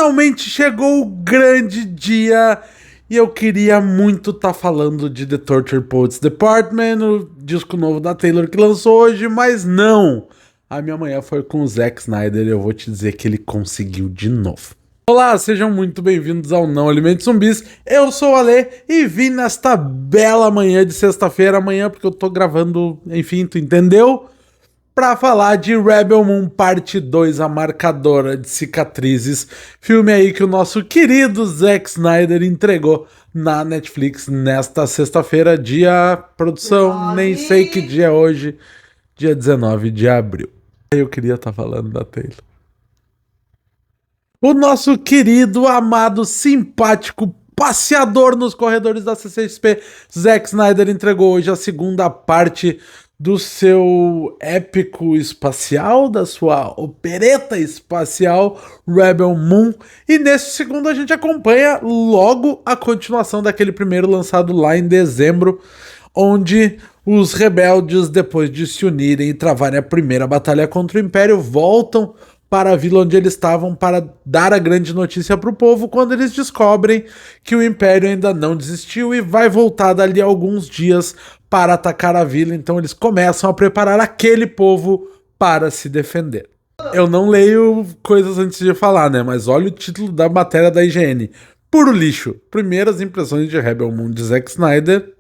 Finalmente chegou o grande dia e eu queria muito estar falando de The Torture Poets Department, o disco novo da Taylor que lançou hoje, mas não. A minha manhã foi com o Zack Snyder e eu vou te dizer que ele conseguiu de novo. Olá, sejam muito bem-vindos ao Não Alimente Zumbis. Eu sou o Ale e vim nesta bela manhã de sexta-feira, amanhã porque eu tô gravando, enfim, tu entendeu? Pra falar de Rebel Moon Parte 2, a marcadora de cicatrizes, filme aí que o nosso querido Zack Snyder entregou na Netflix nesta sexta-feira, dia produção, nem sei que dia é hoje, dia 19 de abril. Eu queria estar falando da Taylor. O nosso querido, amado, simpático, passeador nos corredores da CCXP, Zack Snyder entregou hoje a segunda parte do seu épico espacial, da sua opereta espacial, Rebel Moon. E nesse segundo a gente acompanha logo a continuação daquele primeiro lançado lá em dezembro, onde os rebeldes, depois de se unirem e travarem a primeira batalha contra o Império, voltam para a vila onde eles estavam para dar a grande notícia para o povo quando eles descobrem que o Império ainda não desistiu e vai voltar dali a alguns dias para atacar a vila. Então eles começam a preparar aquele povo para se defender. Eu não leio coisas antes de falar, né? Mas olha o título da matéria da IGN. Puro lixo. Primeiras impressões de Rebel Moon de Zack Snyder.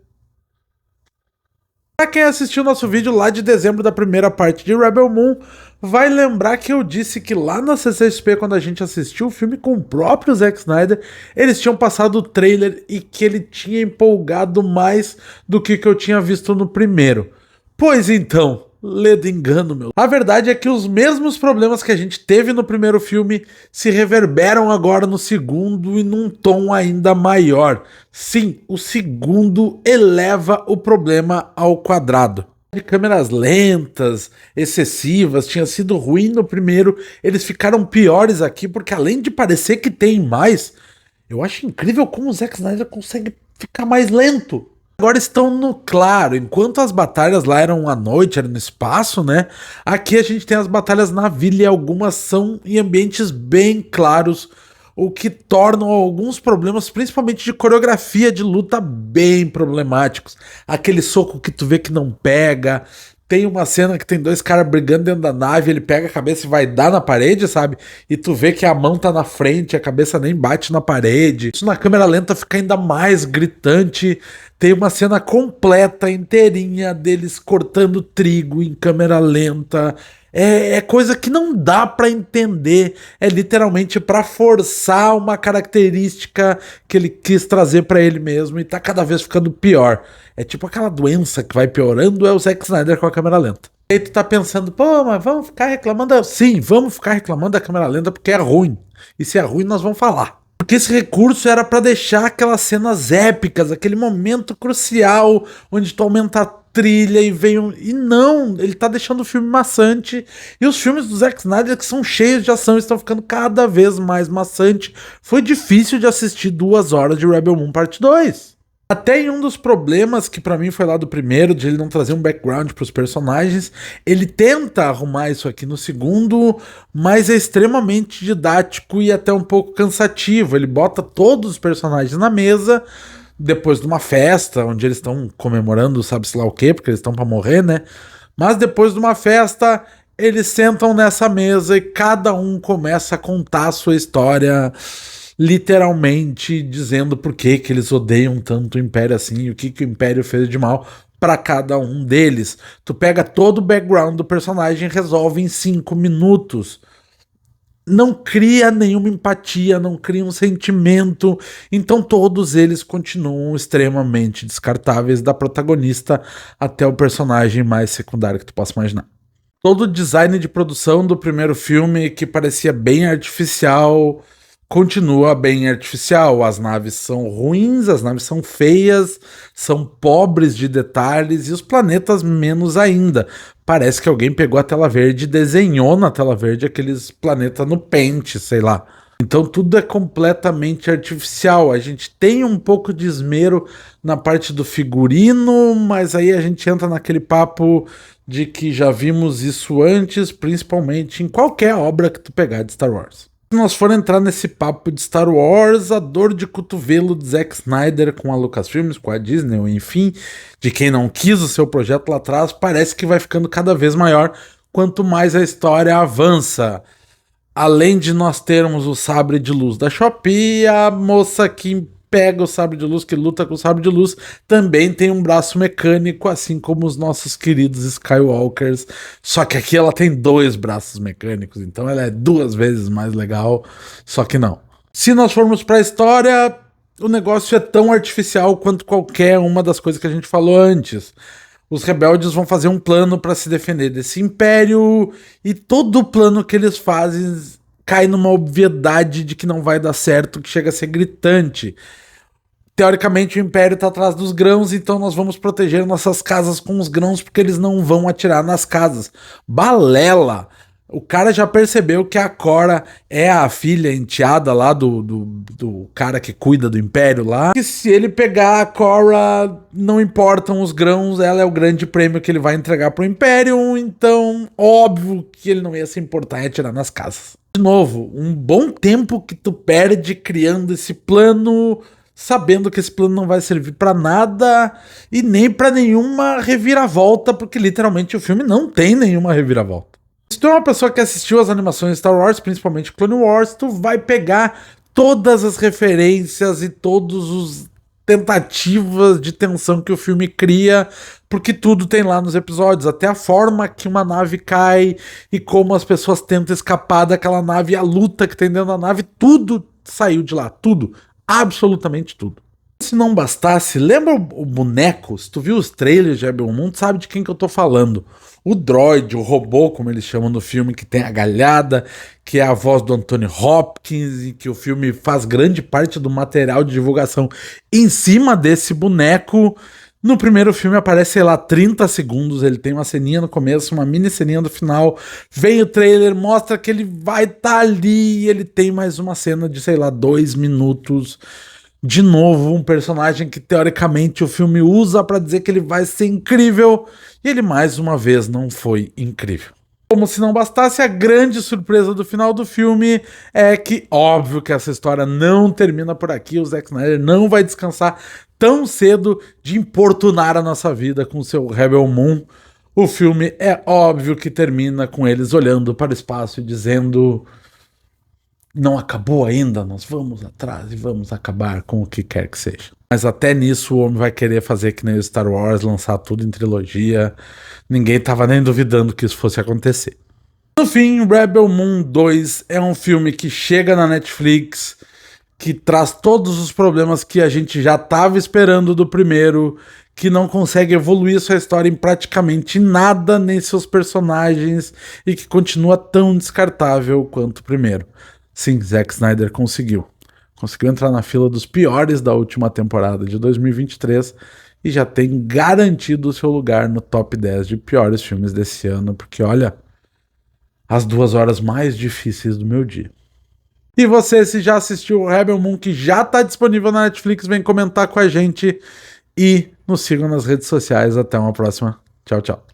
Pra quem assistiu nosso vídeo lá de dezembro da primeira parte de Rebel Moon, vai lembrar que eu disse que lá na CCXP, quando a gente assistiu o filme com o próprio Zack Snyder, eles tinham passado o trailer e que ele tinha empolgado mais do que eu tinha visto no primeiro. Pois então, ledo engano, meu. A verdade é que os mesmos problemas que a gente teve no primeiro filme se reverberam agora no segundo e num tom ainda maior. Sim, o segundo eleva o problema ao quadrado. De câmeras lentas, excessivas, tinha sido ruim no primeiro, eles ficaram piores aqui, porque além de parecer que tem mais, eu acho incrível como o Zack Snyder consegue ficar mais lento. Agora estão no claro, enquanto as batalhas lá eram à noite, eram no espaço, né? Aqui a gente tem as batalhas na vila e algumas são em ambientes bem claros, o que tornam alguns problemas, principalmente de coreografia de luta, bem problemáticos. Aquele soco que tu vê que não pega. Tem uma cena que tem dois caras brigando dentro da nave, ele pega a cabeça e vai dar na parede, sabe? E tu vê que a mão tá na frente, a cabeça nem bate na parede. Isso na câmera lenta fica ainda mais gritante. Tem uma cena completa, inteirinha, deles cortando trigo em câmera lenta. É coisa que não dá pra entender. É literalmente pra forçar uma característica que ele quis trazer pra ele mesmo e tá cada vez ficando pior. É tipo aquela doença que vai piorando, é o Zack Snyder com a câmera lenta. E aí tu tá pensando, pô, mas vamos ficar reclamando? Sim, vamos ficar reclamando da câmera lenta porque é ruim. E se é ruim, nós vamos falar. Porque esse recurso era pra deixar aquelas cenas épicas, aquele momento crucial onde tu aumenta a trilha e vem um... E não, ele tá deixando o filme maçante. E os filmes do Zack Snyder, que são cheios de ação, estão ficando cada vez mais maçante. Foi difícil de assistir 2 horas de Rebel Moon Parte 2. Até em um dos problemas que pra mim foi lá do primeiro, de ele não trazer um background pros personagens, ele tenta arrumar isso aqui no segundo, mas é extremamente didático e até um pouco cansativo. Ele bota todos os personagens na mesa, depois de uma festa, onde eles estão comemorando sabe-se lá o quê, porque eles estão pra morrer, né? Mas depois de uma festa, eles sentam nessa mesa e cada um começa a contar a sua história, literalmente dizendo por que eles odeiam tanto o Império assim, o que o Império fez de mal pra cada um deles. Tu pega todo o background do personagem e resolve em 5 minutos. Não cria nenhuma empatia, não cria um sentimento, então todos eles continuam extremamente descartáveis, da protagonista até o personagem mais secundário que tu possa imaginar. Todo o design de produção do primeiro filme, que parecia bem artificial, continua bem artificial. As naves são ruins, as naves são feias, são pobres de detalhes e os planetas menos ainda. Parece que alguém pegou a tela verde e desenhou na tela verde aqueles planetas no Paint, sei lá. Então tudo é completamente artificial. A gente tem um pouco de esmero na parte do figurino, mas aí a gente entra naquele papo de que já vimos isso antes, principalmente em qualquer obra que tu pegar de Star Wars. Se nós for entrar nesse papo de Star Wars, a dor de cotovelo de Zack Snyder com a Lucasfilms, com a Disney, ou enfim, de quem não quis o seu projeto lá atrás, parece que vai ficando cada vez maior quanto mais a história avança. Além de nós termos o sabre de luz da Shopee, a moça que pega o sabre de luz, que luta com o sabre de luz, também tem um braço mecânico, assim como os nossos queridos Skywalkers. Só que aqui ela tem 2 braços mecânicos, então ela é 2 vezes mais legal, só que não. Se nós formos para a história, o negócio é tão artificial quanto qualquer uma das coisas que a gente falou antes. Os rebeldes vão fazer um plano para se defender desse império, e todo o plano que eles fazem cai numa obviedade de que não vai dar certo, que chega a ser gritante. Teoricamente o império tá atrás dos grãos, então nós vamos proteger nossas casas com os grãos porque eles não vão atirar nas casas. Balela! O cara já percebeu que a Cora é a filha enteada lá do cara que cuida do império lá. E se ele pegar a Cora, não importam os grãos, ela é o grande prêmio que ele vai entregar pro império, então óbvio que ele não ia se importar em atirar nas casas. De novo, um bom tempo que tu perde criando esse plano, sabendo que esse plano não vai servir pra nada e nem pra nenhuma reviravolta, porque literalmente o filme não tem nenhuma reviravolta. Se tu é uma pessoa que assistiu as animações de Star Wars, principalmente Clone Wars, tu vai pegar todas as referências e todos os tentativas de tensão que o filme cria, porque tudo tem lá nos episódios, até a forma que uma nave cai e como as pessoas tentam escapar daquela nave e a luta que tem dentro da nave, tudo saiu de lá, tudo, absolutamente tudo. Se não bastasse, lembra o boneco? Se tu viu os trailers de Rebel Moon, tu sabe de quem que eu tô falando. O droid, o robô, como eles chamam no filme, que tem a galhada, que é a voz do Anthony Hopkins, e que o filme faz grande parte do material de divulgação em cima desse boneco. No primeiro filme aparece, sei lá, 30 segundos, ele tem uma ceninha no começo, uma mini ceninha no final, vem o trailer, mostra que ele vai estar ali, e ele tem mais uma cena de, sei lá, 2 minutos. De novo, um personagem que teoricamente o filme usa pra dizer que ele vai ser incrível, e ele mais uma vez não foi incrível. Como se não bastasse, a grande surpresa do final do filme é que, óbvio que essa história não termina por aqui, o Zack Snyder não vai descansar tão cedo de importunar a nossa vida com seu Rebel Moon. O filme é óbvio que termina com eles olhando para o espaço e dizendo: não acabou ainda, nós vamos atrás e vamos acabar com o que quer que seja. Mas até nisso o homem vai querer fazer que nem o Star Wars, lançar tudo em trilogia. Ninguém tava nem duvidando que isso fosse acontecer. No fim, Rebel Moon 2 é um filme que chega na Netflix, que traz todos os problemas que a gente já tava esperando do primeiro, que não consegue evoluir sua história em praticamente nada, nem seus personagens, e que continua tão descartável quanto o primeiro. Sim, Zack Snyder conseguiu. Conseguiu entrar na fila dos piores da última temporada de 2023 e já tem garantido o seu lugar no top 10 de piores filmes desse ano, porque olha, as 2 horas mais difíceis do meu dia. E você, se já assistiu o Rebel Moon, que já está disponível na Netflix, vem comentar com a gente e nos sigam nas redes sociais. Até uma próxima. Tchau, tchau.